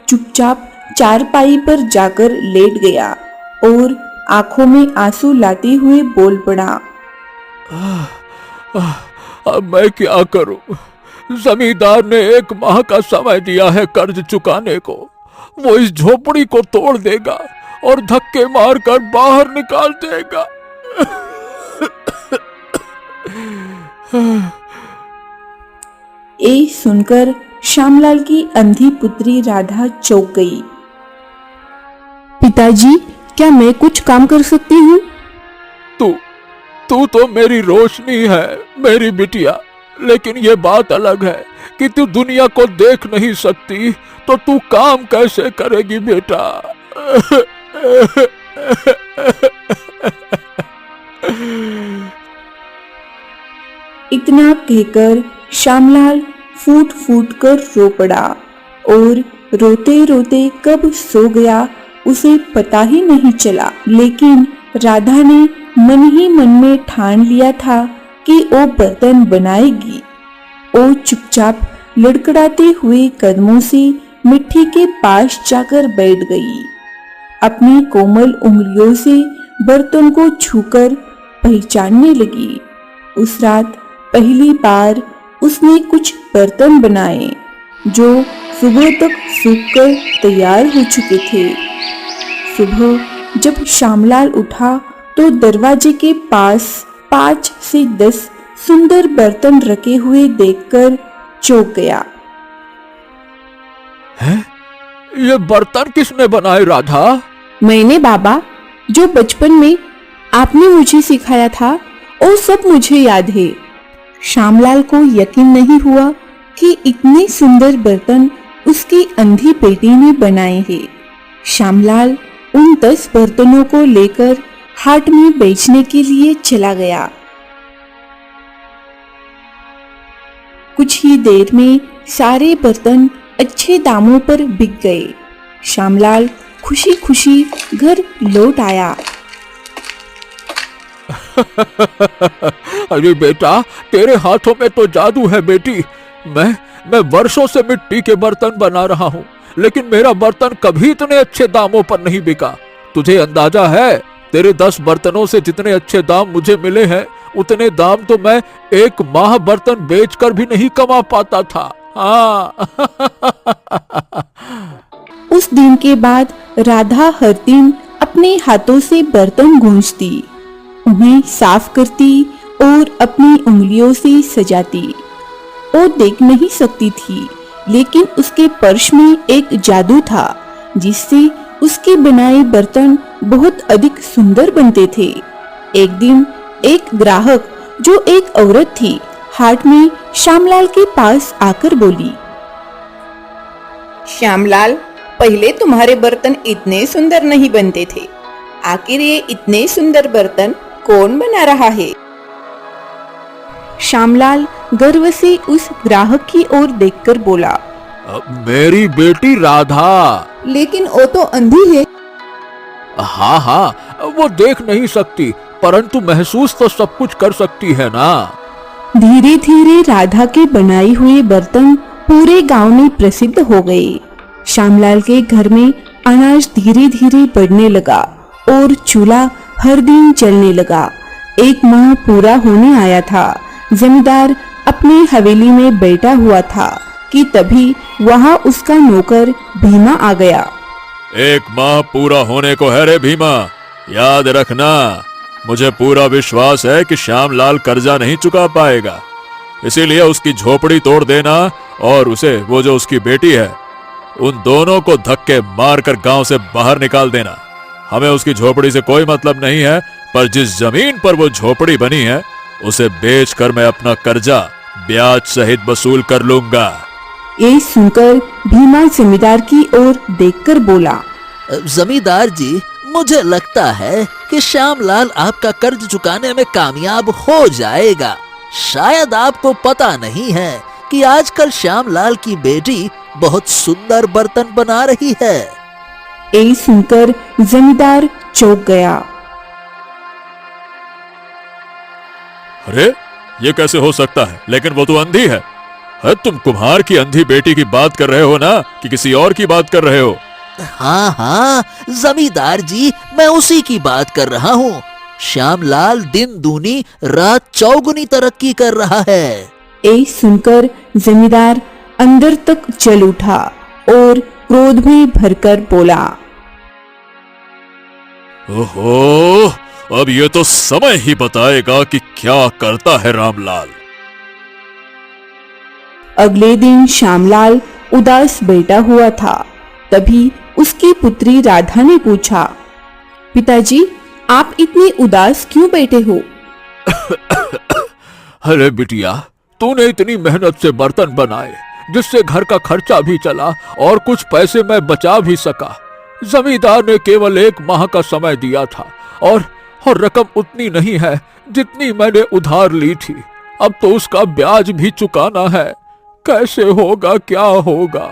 चुपचाप चारपाई पर जाकर लेट गया और आंखों में आंसू लाते हुए बोल पड़ा। अब मैं क्या करूं? जमींदार ने 1 माह का समय दिया है कर्ज चुकाने को। वो इस झोपड़ी को तोड़ देगा और धक्के मारकर बाहर निकाल देगा। ये सुनकर श्यामलाल की अंधी पुत्री राधा चौंक गई। पिताजी, क्या मैं कुछ काम कर सकती हूँ? तू तो मेरी रोशनी है, मेरी बिटिया। लेकिन ये बात अलग है कि तू दुनिया को देख नहीं सकती, तो तू काम कैसे करेगी बेटा? इतना कहकर श्यामलाल फूट फूट कर रो पड़ा और रोते रोते कब सो गया उसे पता ही नहीं चला। लेकिन राधा ने मन ही मन में ठान लिया था कि वो बर्तन बनाएगी। वो चुपचाप लड़खड़ाते हुए कदमों से मिट्टी के पास जाकर बैठ गई। अपनी कोमल उंगलियों से बर्तन को छूकर पहचानने लगी। उस रात पहली बार उसने कुछ बर्तन बनाए जो सुबह तक सूखकर तैयार हो चुके थे। सुबह जब श्यामलाल उठा तो दरवाजे के पास 5 से 10 सुंदर बर्तन रखे हुए देखकर चौंक गया। हैं? ये बर्तन किसने बनाए राधा? मैंने बाबा, जो बचपन में आपने मुझे सिखाया था वो सब मुझे याद है। श्यामलाल को यकीन नहीं हुआ कि इतने सुंदर बर्तन उसकी अंधी बेटी ने बनाए हैं। श्यामलाल उन 10 बर्तनों को लेकर हाट में बेचने के लिए चला गया। कुछ ही देर में सारे बर्तन अच्छे दामों पर बिक गए। श्यामलाल खुशी खुशी घर लौट आया। अरे बेटा, तेरे हाथों में तो जादू है बेटी। मैं वर्षों से मिट्टी के बर्तन बना रहा हूँ, लेकिन मेरा बर्तन कभी इतने अच्छे दामों पर नहीं बिका। तुझे अंदाजा है, तेरे 10 बर्तनों से जितने अच्छे दाम मुझे मिले हैं, उतने दाम तो मैं 1 माह बर्तन बेचकर भी नहीं कमा पाता था। हाँ। उस दिन के बाद राधा हर दिन अपने हाथों से बर्तन गूंजती, उन्हें साफ करती और अपनी उंगलियों से सजाती। वो देख नहीं सकती थी, लेकिन उसके पर्श में एक जादू था जिससे उसके बनाए बर्तन बहुत अधिक सुंदर बनते थे। एक दिन एक ग्राहक, जो एक औरत थी, हाट में श्यामलाल के पास आकर बोली। श्यामलाल, पहले तुम्हारे बर्तन इतने सुंदर नहीं बनते थे। आखिर ये इतने सुंदर बर्तन कौन बना रहा है? श्यामलाल गर्व से उस ग्राहक की ओर देखकर बोला, मेरी बेटी राधा। लेकिन वो तो अंधी है। हाँ, वो देख नहीं सकती, परंतु महसूस तो सब कुछ कर सकती है ना। धीरे धीरे राधा के बनाए हुए बर्तन पूरे गांव में प्रसिद्ध हो गए। श्यामलाल के घर में अनाज धीरे धीरे बढ़ने लगा और चूल्हा हर दिन जलने लगा। 1 माह पूरा होने आया था। जमींदार अपनी हवेली में बैठा हुआ था कि तभी वहां उसका नौकर भीमा आ गया। 1 माह पूरा होने को है रे भीमा, याद रखना। मुझे पूरा विश्वास है कि श्यामलाल कर्जा नहीं चुका पाएगा, इसीलिए उसकी झोपड़ी तोड़ देना और उसे, वो जो उसकी बेटी है, उन दोनों को धक्के मारकर गांव से बाहर निकाल देना। हमें उसकी झोपड़ी से कोई मतलब नहीं है, पर जिस जमीन पर वो झोपड़ी बनी है उसे बेचकर मैं अपना कर्जा ब्याज सहित वसूल कर लूंगा। ये सुनकर भीमा जमींदार की ओर देखकर बोला, जमींदार जी, मुझे लगता है कि श्यामलाल आपका कर्ज चुकाने में कामयाब हो जाएगा। शायद आपको पता नहीं है कि आजकल श्यामलाल की बेटी बहुत सुंदर बर्तन बना रही है। ये सुनकर जमींदार चौंक गया। अरे, ये कैसे हो सकता है? लेकिन वो तो अंधी है। तुम कुम्हार की अंधी बेटी की बात कर रहे हो ना, कि किसी और की बात कर रहे हो? हाँ हाँ जमींदार जी, मैं उसी की बात कर रहा हूँ। श्यामलाल दिन दूनी रात चौगुनी तरक्की कर रहा है। ये सुनकर जमींदार अंदर तक जल उठा और क्रोध में भरकर बोला, ओहो, अब ये तो समय ही बताएगा कि क्या करता है रामलाल। अगले दिन श्यामलाल उदास बैठा हुआ था। तभी उसकी पुत्री राधा ने पूछा, पिताजी, आप इतने उदास क्यों बैठे हो? अरे बिटिया, तूने इतनी मेहनत से बर्तन बनाए जिससे घर का खर्चा भी चला और कुछ पैसे मैं बचा भी सका। जमींदार ने केवल 1 माह का समय दिया था और रकम उतनी नहीं है जितनी मैंने उधार ली थी। अब तो उसका ब्याज भी चुकाना है। कैसे होगा, क्या होगा?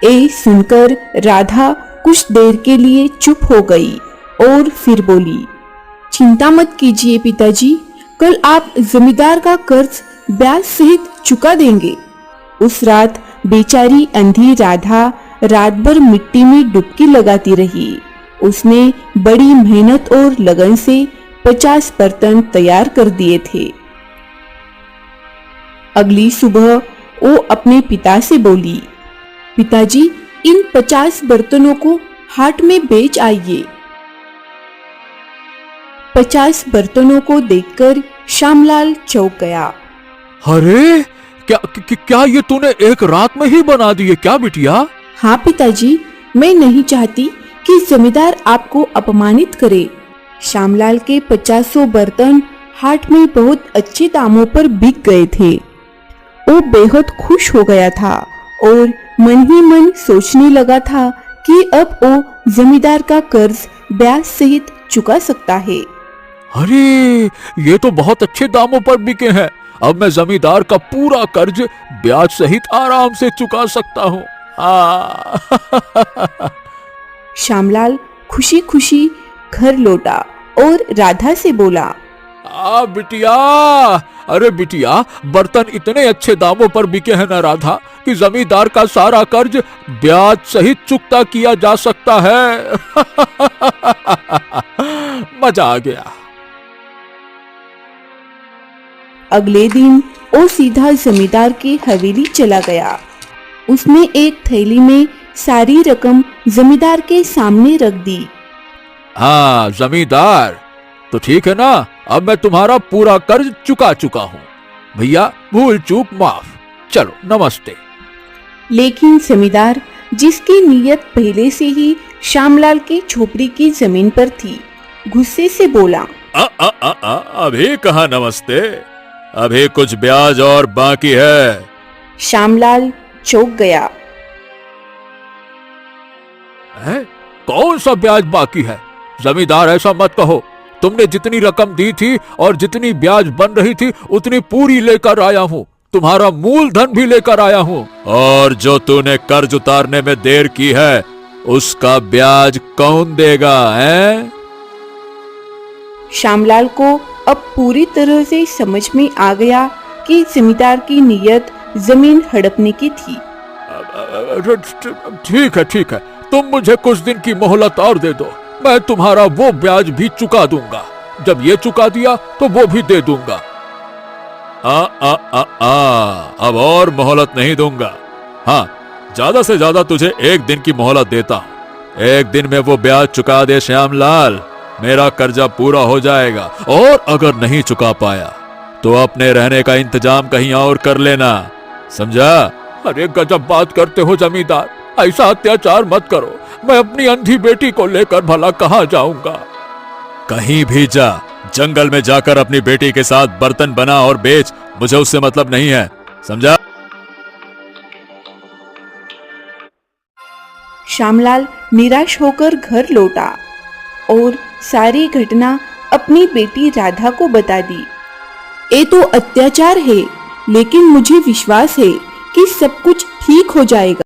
ये सुनकर राधा कुछ देर के लिए चुप हो गई और फिर बोली, चिंता मत कीजिए पिताजी, कल आप जमींदार का कर्ज ब्याज सहित चुका देंगे। उस रात बेचारी अंधी राधा रात भर मिट्टी में डुबकी लगाती रही। उसने बड़ी मेहनत और लगन से 50 बर्तन तैयार कर दिए थे। अगली सुबह वो अपने पिता से बोली, पिताजी, इन 50 बर्तनों को हाट में बेच आइए। 50 बर्तनों को देखकर श्यामलाल चौंक गया। अरे क्या ये तूने एक रात में ही बना दिए क्या बिटिया? हाँ पिताजी, मैं नहीं चाहती कि जमींदार आपको अपमानित करे। श्यामलाल के 50 बर्तन हाट में बहुत अच्छे दामों पर बिक गए थे। वो बेहद खुश हो गया था और मन ही मन सोचने लगा था कि अब वो जमींदार का कर्ज ब्याज सहित चुका सकता है। अरे ये तो बहुत अच्छे दामों पर बिके हैं। अब मैं जमींदार का पूरा कर्ज ब्याज सहित आराम से चुका सकता हूँ। श्यामलाल खुशी खुशी घर लौटा और राधा से बोला, बिटिया, अरे बिटिया, बर्तन इतने अच्छे दामों पर बिके हैं ना राधा, कि जमींदार का सारा कर्ज ब्याज सहित चुकता किया जा सकता है। मजा आ गया। अगले दिन वो सीधा जमींदार की हवेली चला गया। उसने एक थैली में सारी रकम जमींदार के सामने रख दी। हाँ जमींदार, तो ठीक है ना, अब मैं तुम्हारा पूरा कर्ज चुका चुका हूँ। भैया, भूल चूक माफ। चलो नमस्ते। लेकिन जमींदार, जिसकी नीयत पहले से ही श्यामलाल की झोपड़ी की जमीन पर थी, गुस्से से बोला, अभी कहाँ नमस्ते, अभी कुछ ब्याज और बाकी है। श्यामलाल चौंक गया। कौन सा ब्याज बाकी है? जमींदार, ऐसा मत कहो। तुमने जितनी रकम दी थी और जितनी ब्याज बन रही थी उतनी पूरी लेकर आया हूँ। तुम्हारा मूलधन भी लेकर आया हूँ। और जो तूने कर्ज उतारने में देर की है उसका ब्याज कौन देगा, हैं? श्यामलाल को अब पूरी तरह से समझ में आ गया कि जमींदार की नीयत जमीन हड़पने की थी। ठीक है, तुम मुझे कुछ दिन की मोहलत और दे दो। मैं तुम्हारा वो ब्याज भी चुका दूंगा। जब ये चुका दिया तो वो भी दे दूंगा। अब और मोहलत नहीं दूंगा। हाँ, ज्यादा से ज्यादा तुझे 1 दिन की मोहलत देता हूँ। 1 दिन में वो ब्याज चुका दे श्यामलाल, मेरा कर्जा पूरा हो जाएगा। और अगर नहीं चुका पाया तो अपने रहने का इंतजाम कहीं और कर लेना, समझा? अरे गजब बात करते हो जमींदार, ऐसा अत्याचार मत करो। मैं अपनी अंधी बेटी को लेकर भला कहाँ जाऊंगा? कहीं भी जा, जंगल में जाकर अपनी बेटी के साथ बर्तन बना और बेच, मुझे उससे मतलब नहीं है, समझा? श्यामलाल निराश होकर घर लौटा और सारी घटना अपनी बेटी राधा को बता दी। ये तो अत्याचार है, लेकिन मुझे विश्वास है कि सब कुछ ठीक हो जाएगा।